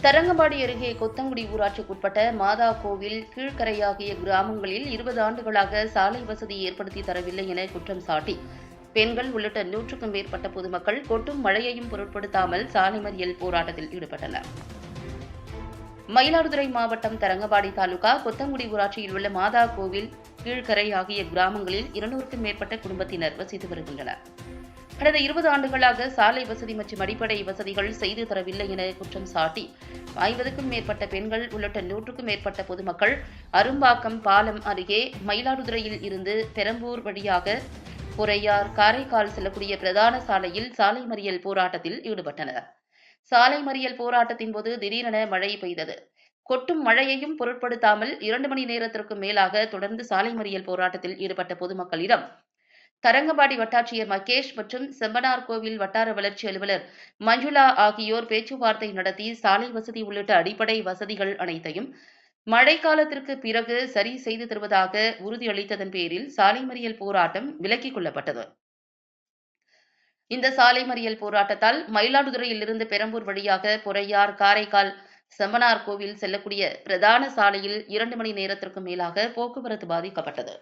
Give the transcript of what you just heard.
தரங்கம்பாடி அருகே கொத்தங்குடி ஊராட்சிக்குட்பட்ட மாதா கோவில் கீழ்கரை ஆகிய கிராமங்களில் 20 ஆண்டுகளாக சாலை வசதி ஏற்படுத்தி தரவில்லை என குற்றம் சாட்டி பெண்கள் உள்ளிட்ட 100க்கும் மேற்பட்ட பொதுமக்கள் கொட்டும் மழையையும் பொருட்படுத்தாமல் சாலை மறியல் போராட்டத்தில் ஈடுபட்டனர். மயிலாடுதுறை மாவட்டம் தரங்கம்பாடி தாலுகா கொத்தங்குடி ஊராட்சியில் உள்ள மாதா கோவில் கீழ்கரை ஆகிய கிராமங்களில் 200க்கும் மேற்பட்ட குடும்பத்தினர் வசித்து வருகின்றனர். கடந்த 20 ஆண்டுகளாக சாலை வசதி மற்றும் அடிப்படை வசதிகள் செய்து தரவில்லை என குற்றம் சாட்டி 50க்கும் மேற்பட்ட பெண்கள் உள்ளிட்ட 100க்கும் மேற்பட்ட பொதுமக்கள் அரும்பாக்கம் பாலம் அருகே மயிலாடுதுறையில் இருந்து பெரம்பூர் வழியாக பொறையார் காரைக்கால் செல்லக்கூடிய பிரதான சாலையில் சாலை மறியல் போராட்டத்தில் ஈடுபட்டனர். சாலை மறியல் போராட்டத்தின் போது திடீரென மழை பெய்தது. கொட்டும் மழையையும் பொருட்படுத்தாமல் 2 மணி நேரத்திற்கும் மேலாக தொடர்ந்து சாலை மறியல் போராட்டத்தில் ஈடுபட்ட பொதுமக்களிடம் தரங்கம்பாடி வட்டாட்சியர் மகேஷ் மற்றும் செம்பனார்கோவில் வட்டார வளர்ச்சி அலுவலர் மஞ்சுளா ஆகியோர் பேச்சுவார்த்தை நடத்தி சாலை வசதி உள்ளிட்ட அடிப்படை வசதிகள் அனைத்தையும் மழைக்காலத்திற்கு பிறகு சரி செய்து தருவதாக உறுதியளித்ததன் பேரில் சாலை மறியல் போராட்டம் விலக்கிக் கொள்ளப்பட்டது. இந்த சாலை மறியல் போராட்டத்தால் மயிலாடுதுறையிலிருந்து பெரம்பூர் வழியாக பொறையார் காரைக்கால் செம்பனார்கோவில் செல்லக்கூடிய பிரதான சாலையில் 2 மணி நேரத்திற்கும் மேலாக போக்குவரத்து பாதிக்கப்பட்டது.